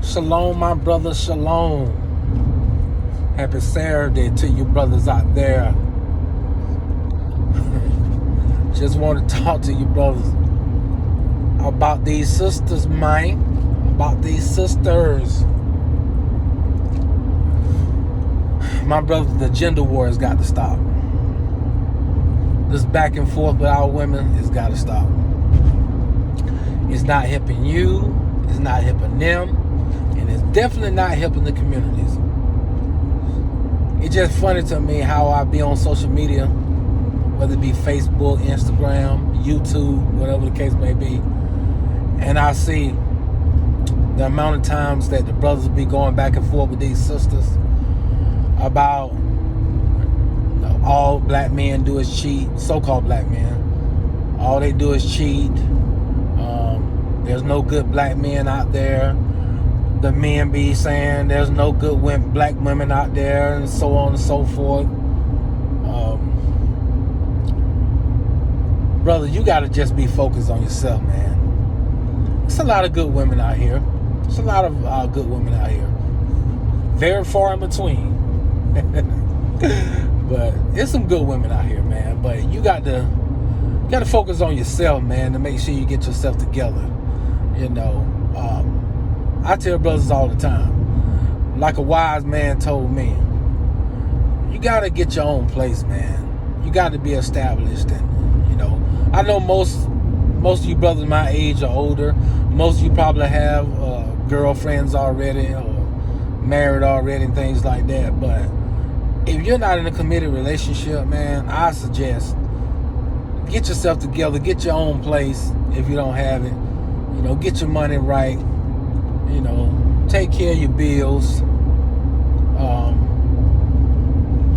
Shalom, my brother, shalom. Happy Saturday to you brothers out there. Just want to talk to you brothers about these sisters, man. About these sisters. My brother, the gender war has got to stop. This back and forth with our women has got to stop. It's not helping you. It's not helping them. And it's definitely not helping the communities. It's just funny to me how I be on social media, whether it be Facebook, Instagram, YouTube, whatever the case may be, and I see the amount of times that the brothers be going back and forth with these sisters about all black men do is cheat, so-called black men. All they do is cheat. There's no good black men out there. The men be saying there's no good black women out there, and so on and so forth. Brother, you got to just be focused on yourself, man. It's a lot of good women out here. It's a lot of good women out here. Very far in between. But there's some good women out here, man. But you got to focus on yourself, man, to make sure you get yourself together. You know, I tell brothers all the time, like a wise man told me, you got to get your own place, man. You got to be established. And, you know, I know most of you brothers my age or older. Most of you probably have girlfriends already or married already and things like that. But if you're not in a committed relationship, man, I suggest get yourself together, get your own place if you don't have it. You know, get your money right. You know, take care of your bills.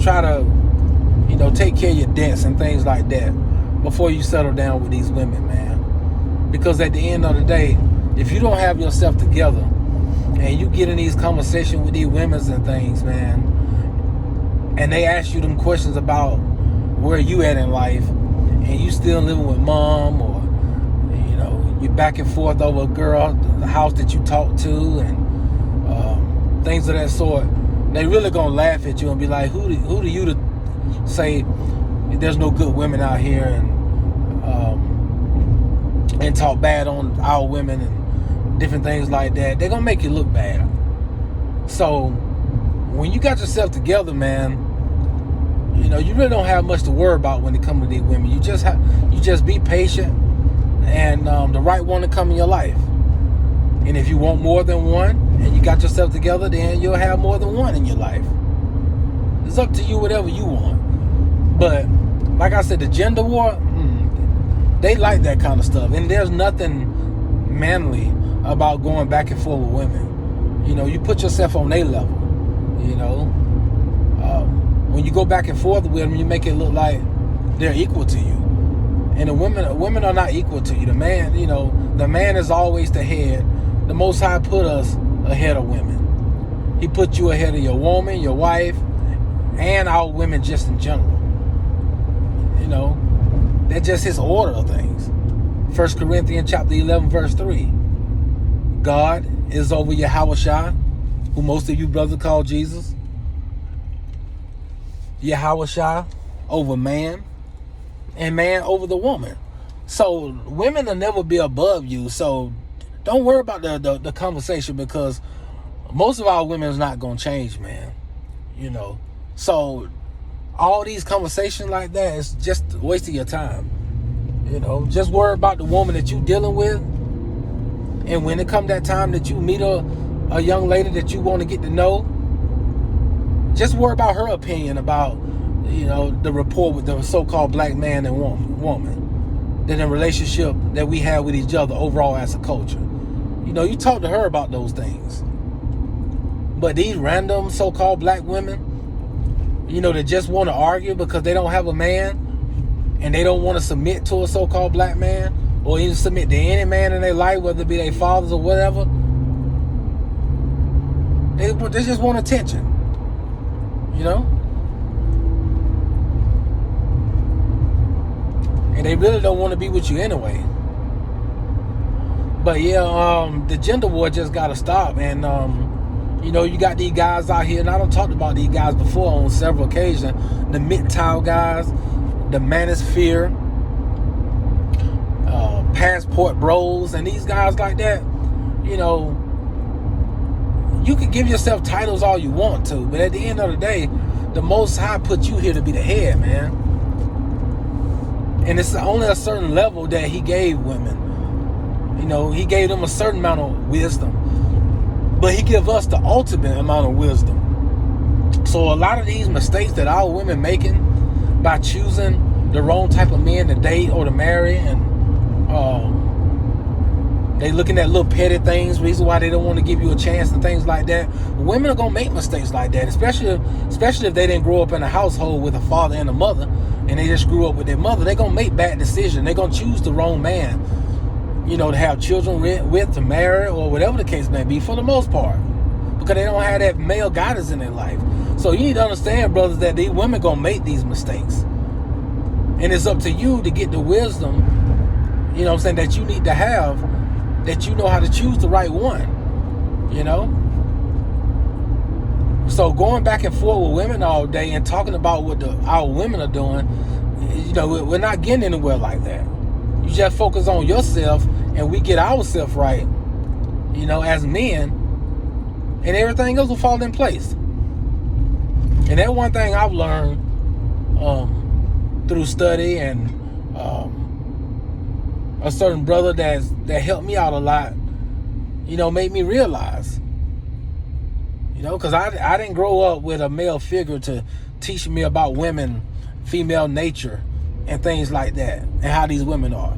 Try to, you know, take care of your debts and things like that before you settle down with these women, man. Because at the end of the day, if you don't have yourself together and you get in these conversations with these women and things, man, and they ask you them questions about where you at in life, and you still living with mom, or you know, you're back and forth over a girl, the house that you talk to, and things of that sort, they really gonna laugh at you and be like, who do you to say there's no good women out here, and talk bad on our women and different things like that. They're gonna make you look bad. So when you got yourself together, man, you know, you really don't have much to worry about when it comes to these women. You just be patient, and the right one to come in your life. And if you want more than one, and you got yourself together, then you'll have more than one in your life. It's up to you, whatever you want. But like I said, the gender war, they like that kind of stuff. And there's nothing manly about going back and forth with women. You know, you put yourself on their level. You know, when you go back and forth with them, you make it look like they're equal to you. And the women are not equal to you. The man, you know, the man is always the head. The Most High put us ahead of women. He put you ahead of your woman, your wife, and our women just in general. You know, that's just his order of things. 1 Corinthians chapter 11, verse 3. God is over Yahushua, who most of you brothers call Jesus. Yahushua over man, and man over the woman. So women will never be above you. So don't worry about the conversation, because most of our women is not going to change, man. You know, so all these conversations like that is just a waste of your time. You know, just worry about the woman that you dealing with. And when it comes that time that you meet a young lady that you want to get to know, just worry about her opinion about, you know, the rapport with the so-called black man and woman. Then the relationship that we have with each other overall as a culture. You know, you talk to her about those things. But these random so-called black women, you know, that just want to argue because they don't have a man and they don't want to submit to a so-called black man, or even submit to any man in their life, whether it be their fathers or whatever. They just want attention. You know? And they really don't want to be with you anyway. But yeah, the gender war just gotta stop. And you got these guys out here, and I done talked about these guys before on several occasions. The MGTOW guys, the Manosphere, Passport Bros, and these guys like that. You can give yourself titles all you want to, but at the end of the day, the Most High put you here to be the head, man. And it's only a certain level that he gave women. He gave them a certain amount of wisdom, but he give us the ultimate amount of wisdom. So a lot of these mistakes that our women making by choosing the wrong type of men to date or to marry, and they looking at little petty things, reason why they don't want to give you a chance and things like that. Women are gonna make mistakes like that, especially if they didn't grow up in a household with a father and a mother, and they just grew up with their mother. They're gonna make bad decisions. They're gonna choose the wrong man, to have children with, to marry, or whatever the case may be, for the most part, because they don't have that male guidance in their life. So you need to understand, brothers, that these women gonna make these mistakes, and it's up to you to get the wisdom, that you need to have, that you know how to choose the right one. So going back and forth with women all day and talking about what our women are doing, we're not getting anywhere like that. You just focus on yourself, and we get ourselves right, as men, and everything else will fall in place. And that one thing I've learned through study, and a certain brother that helped me out a lot, made me realize, because I didn't grow up with a male figure to teach me about women, female nature, and things like that, and how these women are.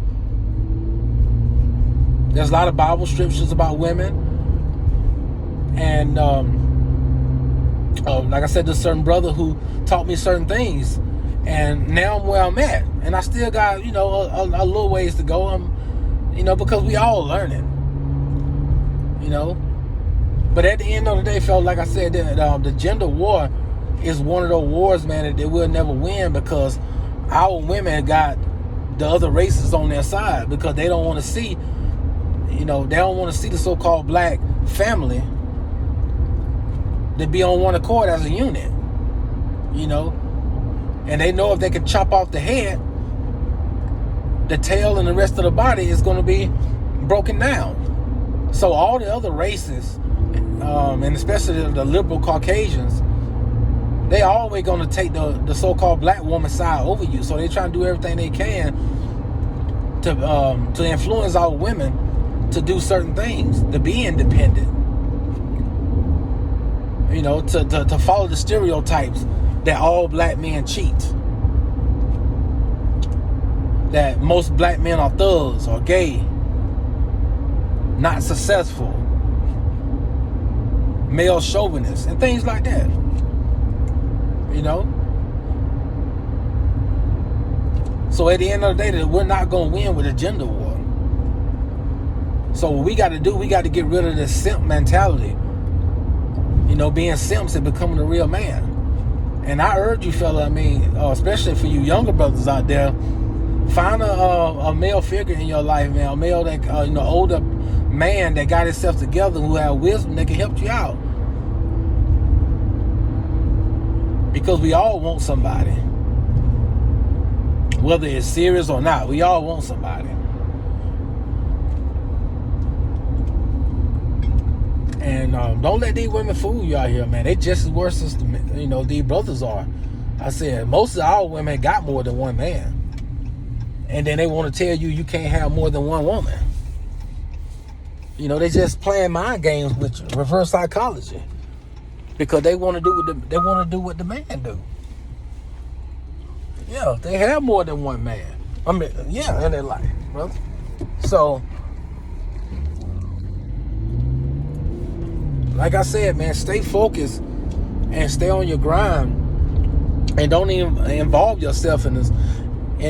There's a lot of Bible scriptures about women, and like I said, there's a certain brother who taught me certain things, and now I'm where I'm at, and I still got a little ways to go. Because we all learning, But at the end of the day, fellas, like I said, the gender war is one of those wars, man, that we'll never win, because our women got the other races on their side, because they don't want to see, they don't want to see the so-called black family to be on one accord as a unit, and they know if they can chop off the head, the tail and the rest of the body is going to be broken down. So all the other races, and especially the liberal Caucasians, they always going to take the so-called black woman side over you. So they try to do everything they can to influence our women to do certain things, to be independent, to follow the stereotypes that all black men cheat, that most black men are thugs or gay, not successful, male chauvinists, and things like that. So at the end of the day, we're not going to win with a gender war. So what we got to do, we got to get rid of this simp mentality. Being simps and becoming a real man. And I urge you, fella, especially for you younger brothers out there, find a male figure in your life, man. A male that, older man that got himself together, who have wisdom that can help you out. Because we all want somebody. Whether it's serious or not, we all want somebody. And don't let these women fool you out here, man. They just as worse as these brothers are. I said, most of our women got more than one man. And then they want to tell you can't have more than one woman. They just playing mind games with you, reverse psychology. Because they want to do what the man do. Yeah, they have more than one man. In their life, brother. So, like I said, man, stay focused and stay on your grind, and don't even involve yourself in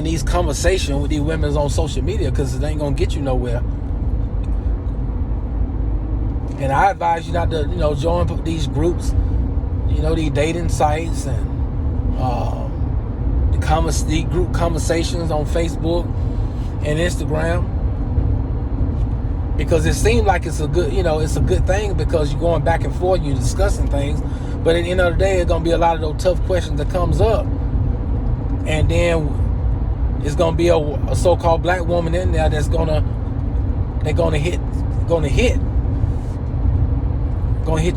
these conversations with these women on social media, because it ain't gonna get you nowhere. And I advise you not to, join these groups, these dating sites, and the group conversations on Facebook and Instagram. because it seems like it's a good, it's a good thing because you're going back and forth, you're discussing things, but at the end of the day, it's gonna be a lot of those tough questions that comes up, and then it's gonna be a so-called black woman in there that's gonna hit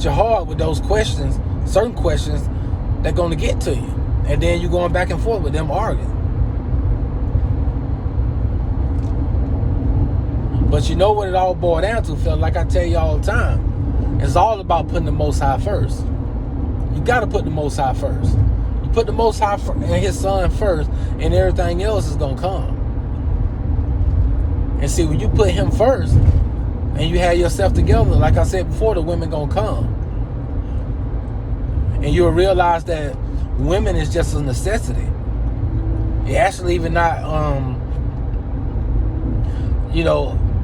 you hard with those questions, certain questions that gonna get to you, and then you're going back and forth with them arguing. But you know what it all boils down to, Phil? Like I tell you all the time, it's all about putting the Most High first. You got to put the Most High first. You put the Most High and His Son first, and everything else is gonna come. And see, when you put Him first, and you have yourself together, like I said before, the women gonna come, and you'll realize that women is just a necessity. It actually even not,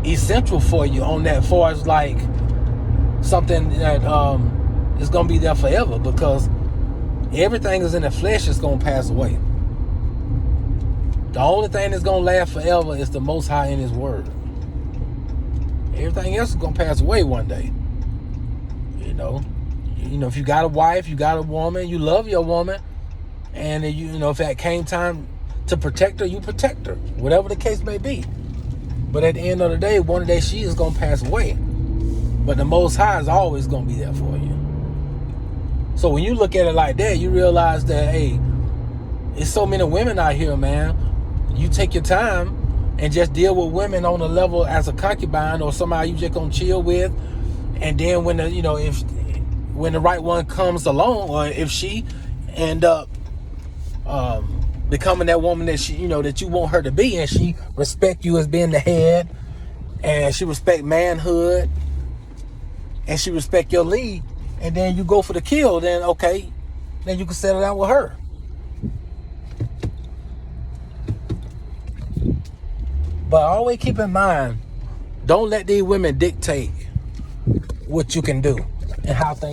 essential for you on that, far as like something that is gonna be there forever, because everything is in the flesh is gonna pass away. The only thing that's gonna last forever is the Most High in His Word. Everything else is gonna pass away one day. If you got a wife, you got a woman, you love your woman, and if that came time to protect her, you protect her, whatever the case may be. But at the end of the day, one day she is gonna pass away. But the Most High is always gonna be there for you. So when you look at it like that, you realize that, hey, it's so many women out here, man. You take your time and just deal with women on a level as a concubine or somebody you just gonna chill with, and then when when the right one comes along, or if she end up becoming that woman that that you want her to be, and she respect you as being the head, and she respect manhood, and she respect your lead, and then you go for the kill, then okay, then you can settle down with her. But always keep in mind, don't let these women dictate what you can do and how things